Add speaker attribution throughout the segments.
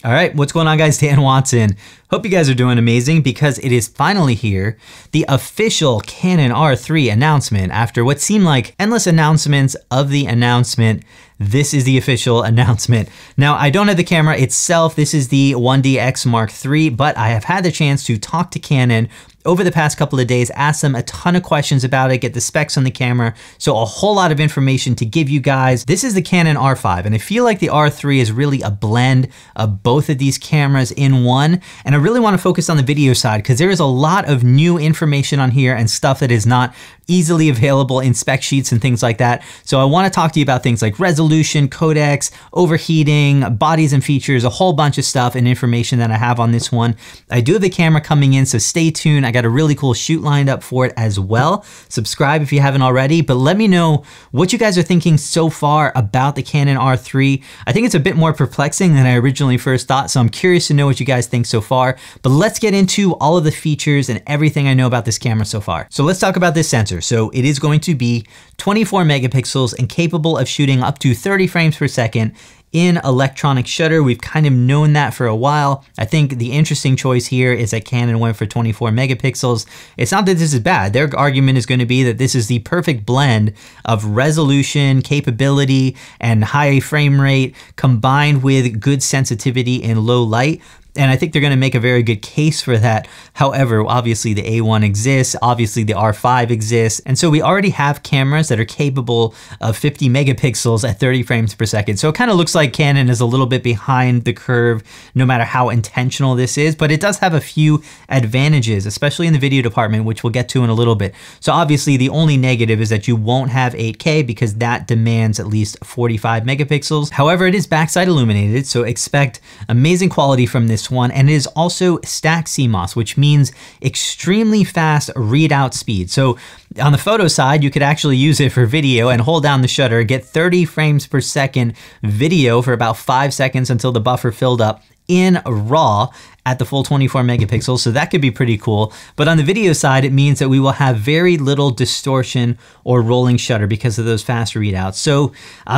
Speaker 1: All right, what's going on guys? Dan Watson. Hope you guys are doing amazing because it is finally here, the official Canon R3 announcement. After what seemed like endless announcements of the announcement, this is the official announcement. Now, I don't have the camera itself. This is the 1DX Mark III, but I have had the chance to talk to Canon over the past couple of days, ask them a ton of questions about it, get the specs on the camera. So a whole lot of information to give you guys. This is the Canon R5, and I feel like the R3 is really a blend of both of these cameras in one. And I really want to focus on the video side because there is a lot of new information on here and stuff that is not easily available in spec sheets and things like that. So I want to talk to you about things like resolution, codecs, overheating, bodies and features, a whole bunch of stuff and information that I have on this one. I do have the camera coming in, so stay tuned. I got a really cool shoot lined up for it as well. Subscribe if you haven't already, but let me know what you guys are thinking so far about the Canon R3. I think it's a bit more perplexing than I originally first thought, so I'm curious to know what you guys think so far. But let's get into all of the features and everything I know about this camera so far. So let's talk about this sensor. So it is going to be 24 megapixels and capable of shooting up to 30 frames per second in electronic shutter. We've kind of known that for a while. I think the interesting choice here is that Canon went for 24 megapixels. It's not that this is bad. Their argument is going to be that this is the perfect blend of resolution, capability, and high frame rate combined with good sensitivity in low light. And I think they're gonna make a very good case for that. However, obviously the A1 exists, obviously the R5 exists. And so we already have cameras that are capable of 50 megapixels at 30 frames per second. So it kind of looks like Canon is a little bit behind the curve, no matter how intentional this is, but it does have a few advantages, especially in the video department, which we'll get to in a little bit. So obviously the only negative is that you won't have 8K because that demands at least 45 megapixels. However, it is backside illuminated, so expect amazing quality from this one, and it is also stacked CMOS, which means extremely fast readout speed. So on the photo side, you could actually use it for video and hold down the shutter, get 30 frames per second video for about 5 seconds until the buffer filled up in RAW at the full 24 megapixels, so that could be pretty cool. But on the video side, it means that we will have very little distortion or rolling shutter because of those fast readouts. So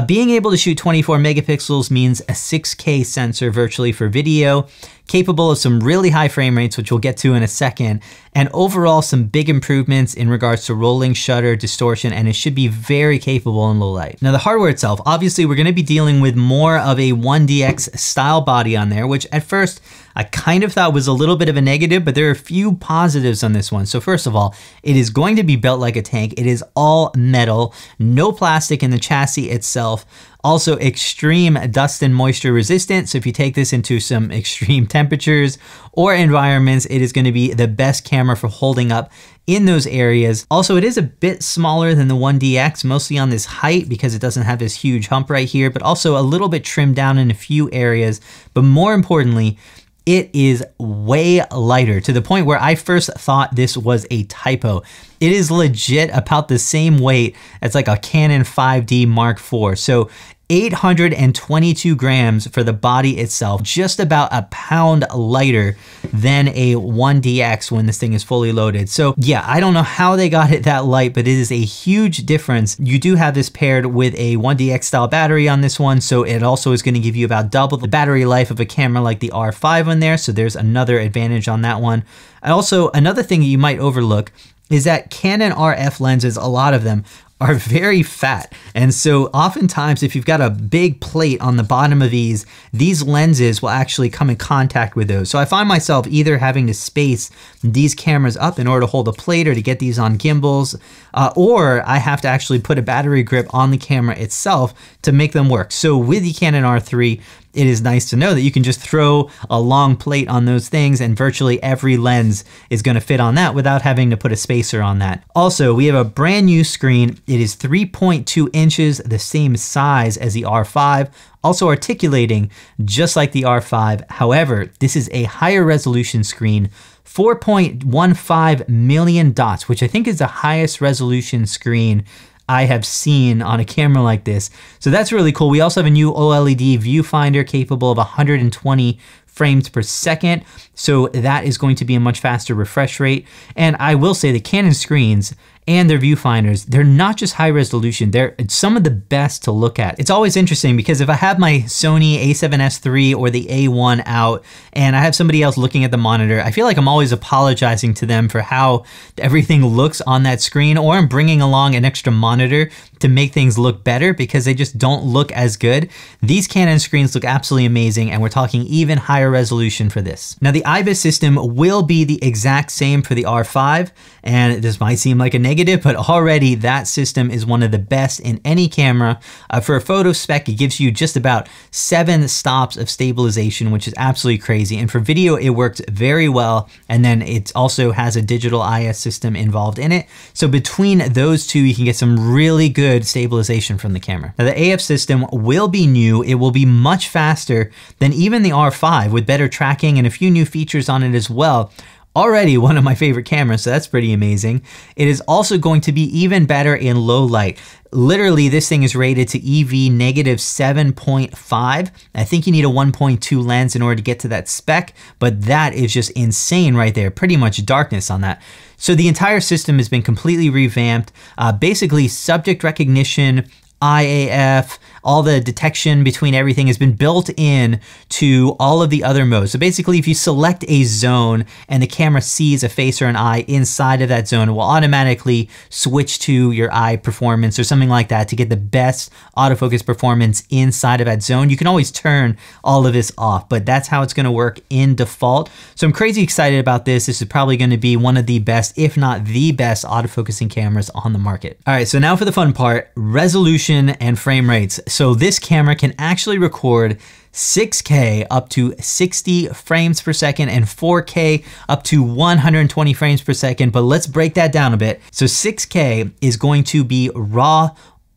Speaker 1: being able to shoot 24 megapixels means a 6K sensor virtually for video, capable of some really high frame rates, which we'll get to in a second, and overall some big improvements in regards to rolling shutter, distortion, and it should be very capable in low light. Now the hardware itself, obviously we're gonna be dealing with more of a 1DX style body on there, which at first I kind of thought was a little bit of a negative, but there are a few positives on this one. So first of all, it is going to be built like a tank. It is all metal, no plastic in the chassis itself. Also extreme dust and moisture resistant. So if you take this into some extreme temperatures or environments, it is going to be the best camera for holding up in those areas. Also, it is a bit smaller than the 1DX, mostly on this height because it doesn't have this huge hump right here, but also a little bit trimmed down in a few areas. But more importantly, it is way lighter, to the point where I first thought this was a typo. It is legit about the same weight as like a Canon 5D Mark IV. So 822 grams for the body itself, just about a pound lighter than a 1DX when this thing is fully loaded. So yeah, I don't know how they got it that light, but it is a huge difference. You do have this paired with a 1DX style battery on this one, so it also is gonna give you about double the battery life of a camera like the R5 on there, so there's another advantage on that one. And also, another thing you might overlook is that Canon RF lenses, a lot of them, are very fat. And so oftentimes if you've got a big plate on the bottom of these lenses will actually come in contact with those. So I find myself either having to space these cameras up in order to hold a plate or to get these on gimbals, or I have to actually put a battery grip on the camera itself to make them work. So with the Canon R3, it is nice to know that you can just throw a long plate on those things and virtually every lens is gonna fit on that without having to put a spacer on that. Also, we have a brand new screen. It is 3.2 inches, the same size as the R5, also articulating just like the R5. However, this is a higher resolution screen, 4.15 million dots, which I think is the highest resolution screen I have seen on a camera like this. So that's really cool. We also have a new OLED viewfinder capable of 120 frames per second. So that is going to be a much faster refresh rate. And I will say the Canon screens and their viewfinders, they're not just high resolution, they're some of the best to look at. It's always interesting because if I have my Sony a7S III or the A1 out and I have somebody else looking at the monitor, I feel like I'm always apologizing to them for how everything looks on that screen, or I'm bringing along an extra monitor to make things look better because they just don't look as good. These Canon screens look absolutely amazing, and we're talking even higher resolution for this. Now the IBIS system will be the exact same for the R5, and this might seem like a negative, but already that system is one of the best in any camera. For a photo spec, it gives you just about 7 stops of stabilization, which is absolutely crazy. And for video, it works very well. And then it also has a digital IS system involved in it. So between those two, you can get some really good stabilization from the camera. Now the AF system will be new. It will be much faster than even the R5 with better tracking and a few new features on it as well. Already one of my favorite cameras, so that's pretty amazing. It is also going to be even better in low light. Literally, this thing is rated to EV negative 7.5. I think you need a 1.2 lens in order to get to that spec, but that is just insane right there. Pretty much darkness on that. So the entire system has been completely revamped. Basically, subject recognition, IAF, all the detection between everything has been built in to all of the other modes. So basically, if you select a zone and the camera sees a face or an eye inside of that zone, it will automatically switch to your eye performance or something like that to get the best autofocus performance inside of that zone. You can always turn all of this off, but that's how it's gonna work in default. So I'm crazy excited about this. This is probably gonna be one of the best, if not the best, autofocusing cameras on the market. All right, so now for the fun part, resolution and frame rates. So this camera can actually record 6K up to 60 frames per second and 4K up to 120 frames per second. But let's break that down a bit. So 6K is going to be raw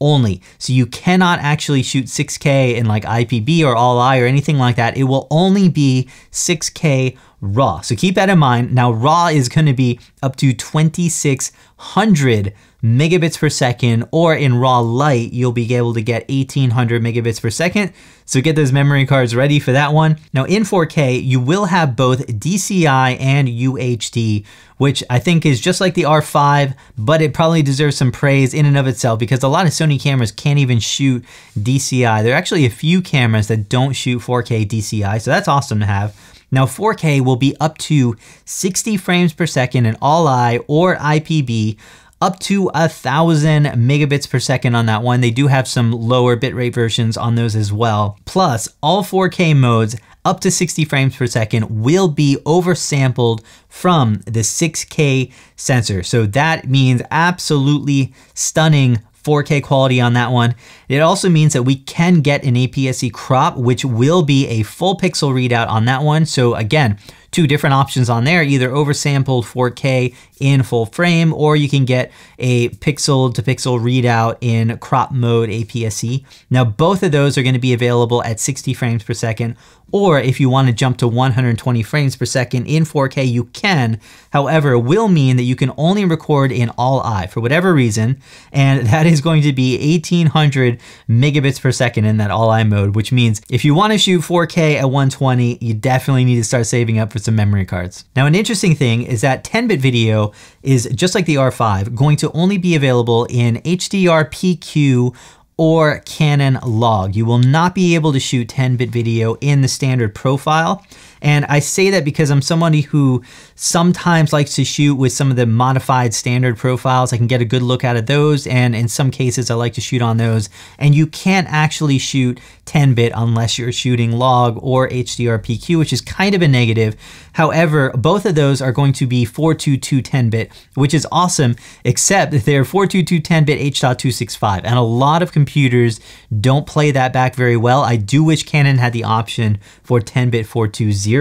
Speaker 1: only. So you cannot actually shoot 6K in like IPB or all-I or anything like that. It will only be 6K raw. So keep that in mind. Now raw is going to be up to 2600 megabits per second, or in raw light, you'll be able to get 1800 megabits per second. So get those memory cards ready for that one. Now in 4K, you will have both DCI and UHD, which I think is just like the R5, but it probably deserves some praise in and of itself because a lot of Sony cameras can't even shoot DCI. There are actually a few cameras that don't shoot 4K DCI, so that's awesome to have. Now 4K will be up to 60 frames per second in all-I or IPB, up to 1000 megabits per second on that one. They do have some lower bitrate versions on those as well. Plus, all 4K modes up to 60 frames per second will be oversampled from the 6K sensor. So that means absolutely stunning 4K quality on that one. It also means that we can get an APS-C crop, which will be a full pixel readout on that one. So again, 2 different options on there, either oversampled 4K in full frame, or you can get a pixel to pixel readout in crop mode APS-C. Now both of those are going to be available at 60 frames per second, or if you want to jump to 120 frames per second in 4K, you can. However, it will mean that you can only record in all-I for whatever reason, and that is going to be 1800 megabits per second in that all-I mode, which means if you want to shoot 4K at 120, you definitely need to start saving up for some memory cards. Now, an interesting thing is that 10-bit video is, just like the R5, going to only be available in HDR PQ or Canon log. You will not be able to shoot 10-bit video in the standard profile. And I say that because I'm somebody who sometimes likes to shoot with some of the modified standard profiles. I can get a good look out of those, and in some cases I like to shoot on those. And you can't actually shoot 10-bit unless you're shooting log or HDR PQ, which is kind of a negative. However, both of those are going to be 422 10-bit, which is awesome, except that they're 422 10-bit H.265, and a lot of computers don't play that back very well. I do wish Canon had the option for 10-bit 420,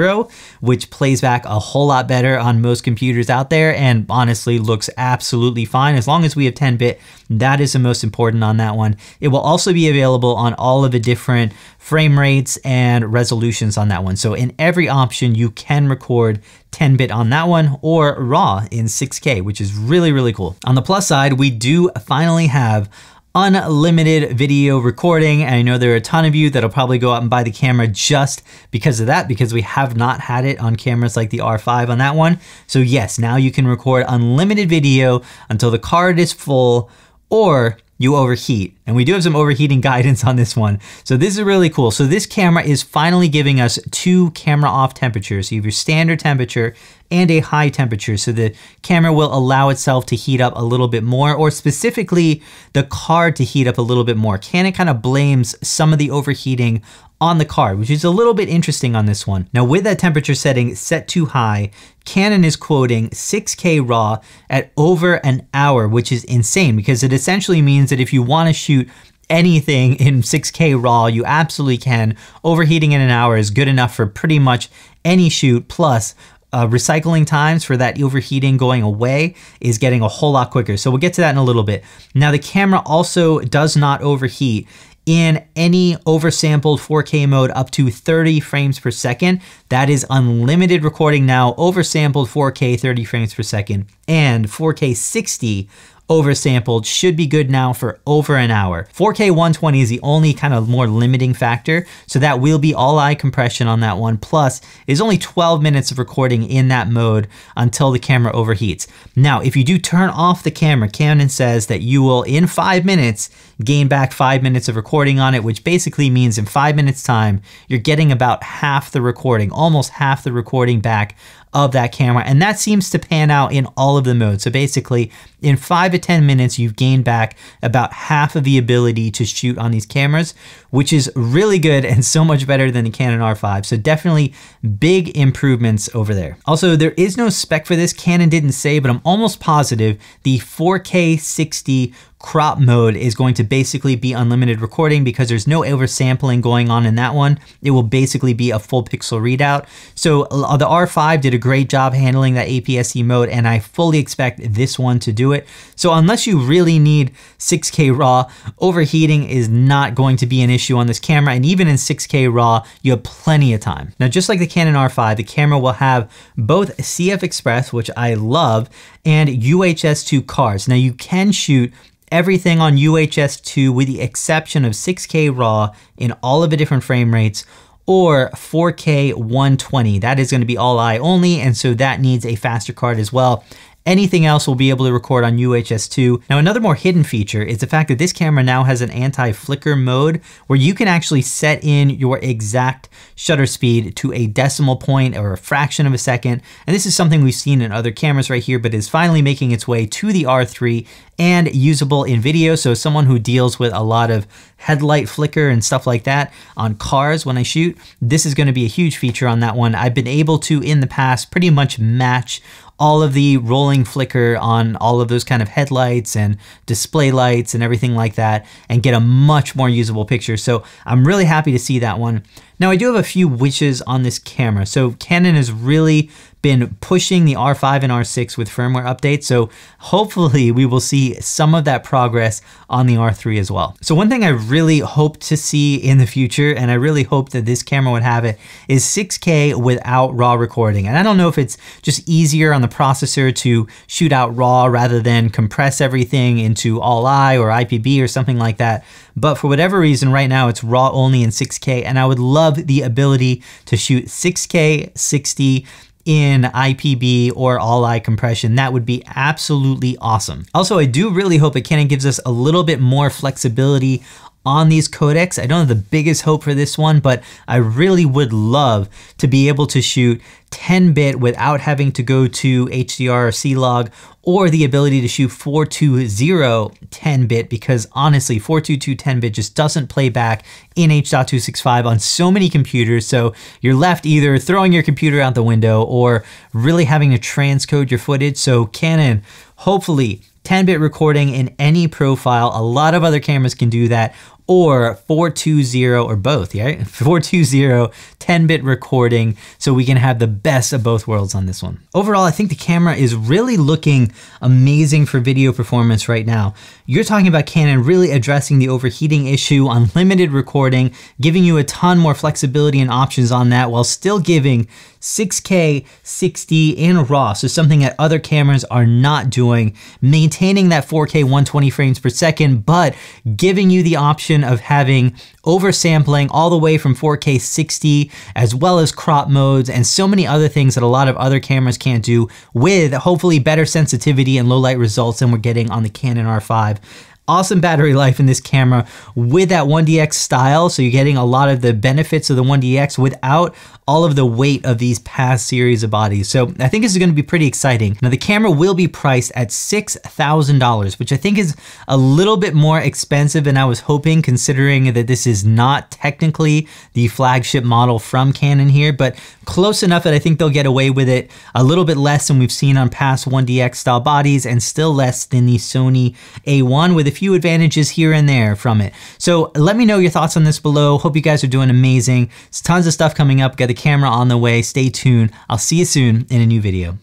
Speaker 1: which plays back a whole lot better on most computers out there, and honestly looks absolutely fine. As long as we have 10-bit, that is the most important on that one. It will also be available on all of the different frame rates and resolutions on that one. So in every option, you can record 10-bit on that one, or RAW in 6K, which is really, really cool. On the plus side, we do finally have unlimited video recording. And I know there are a ton of you that'll probably go out and buy the camera just because of that, because we have not had it on cameras like the R5 on that one. So yes, now you can record unlimited video until the card is full or you overheat. And we do have some overheating guidance on this one. So this is really cool. So this camera is finally giving us 2 camera off temperatures. So you have your standard temperature and a high temperature. So the camera will allow itself to heat up a little bit more, or specifically the card to heat up a little bit more. Canon kind of blames some of the overheating on the card, which is a little bit interesting on this one. Now with that temperature setting set too high, Canon is quoting 6K RAW at over an hour, which is insane because it essentially means that if you want to shoot anything in 6K RAW, you absolutely can. Overheating in an hour is good enough for pretty much any shoot, plus recycling times for that overheating going away is getting a whole lot quicker. So we'll get to that in a little bit. Now the camera also does not overheat in any oversampled 4K mode up to 30 frames per second. That is unlimited recording now, oversampled 4K 30 frames per second, and 4K 60 oversampled should be good now for over an hour. 4K 120 is the only kind of more limiting factor, so that will be all eye compression on that one. Plus, it's only 12 minutes of recording in that mode until the camera overheats. Now, if you do turn off the camera, Canon says that you will, in 5 minutes, gain back 5 minutes of recording on it, which basically means in 5 minutes time, you're getting about half the recording, almost half the recording back of that camera. And that seems to pan out in all of the modes. So basically in 5 to 10 minutes, you've gained back about half of the ability to shoot on these cameras, which is really good and so much better than the Canon R5. So definitely big improvements over there. Also, there is no spec for this. Canon didn't say, but I'm almost positive the 4K 60 crop mode is going to basically be unlimited recording because there's no oversampling going on in that one. It will basically be a full pixel readout. So the R5 did a great job handling that APS-C mode, and I fully expect this one to do it. So unless you really need 6K RAW, overheating is not going to be an issue on this camera, and even in 6K RAW, you have plenty of time. Now, just like the Canon R5, the camera will have both CFexpress, which I love, and UHS-2 cards. Now, you can shoot everything on UHS-2 with the exception of 6K RAW in all of the different frame rates, or 4K 120. That is going to be all eye only, and so that needs a faster card as well. Anything else will be able to record on UHS-2. Now, another more hidden feature is the fact that this camera now has an anti-flicker mode where you can actually set in your exact shutter speed to a decimal point or a fraction of a second. And this is something we've seen in other cameras right here, but is finally making its way to the R3 and usable in video. So someone who deals with a lot of headlight flicker and stuff like that on cars when I shoot, this is going to be a huge feature on that one. I've been able to, in the past, pretty much match all of the rolling flicker on all of those kind of headlights and display lights and everything like that, and get a much more usable picture. So I'm really happy to see that one. Now, I do have a few wishes on this camera. So Canon has really been pushing the R5 and R6 with firmware updates. So hopefully we will see some of that progress on the R3 as well. So one thing I really hope to see in the future, and I really hope that this camera would have it, is 6K without RAW recording. And I don't know if it's just easier on the processor to shoot out RAW rather than compress everything into all eye or IPB or something like that. But for whatever reason, right now it's RAW only in 6K, and I would love the ability to shoot 6K 60 in IPB or all eye compression. That would be absolutely awesome. Also, I do really hope that Canon gives us a little bit more flexibility on these codecs. I don't have the biggest hope for this one, but I really would love to be able to shoot 10-bit without having to go to HDR or C-Log, or the ability to shoot 420 10-bit, because honestly, 422 10-bit just doesn't play back in H.265 on so many computers. So you're left either throwing your computer out the window or really having to transcode your footage. So Canon, hopefully 10-bit recording in any profile. A lot of other cameras can do that, or 420 or both, right? 420 10-bit recording, so we can have the best of both worlds on this one. Overall, I think the camera is really looking amazing for video performance right now. You're talking about Canon really addressing the overheating issue, unlimited recording, giving you a ton more flexibility and options on that, while still giving 6K 60 in RAW, so something that other cameras are not doing, maintaining maintaining that 4K 120 frames per second, but giving you the option of having oversampling all the way from 4K 60, as well as crop modes and so many other things that a lot of other cameras can't do, with hopefully better sensitivity and low light results than we're getting on the Canon R5. Awesome battery life in this camera with that 1DX style, so you're getting a lot of the benefits of the 1DX without all of the weight of these past series of bodies. So I think this is gonna be pretty exciting. Now the camera will be priced at $6,000, which I think is a little bit more expensive than I was hoping, considering that this is not technically the flagship model from Canon here, but close enough that I think they'll get away with it. A little bit less than we've seen on past 1DX style bodies, and still less than the Sony A1, with a few advantages here and there from it. So let me know your thoughts on this below. Hope you guys are doing amazing. There's tons of stuff coming up. Got the camera on the way. Stay tuned. I'll see you soon in a new video.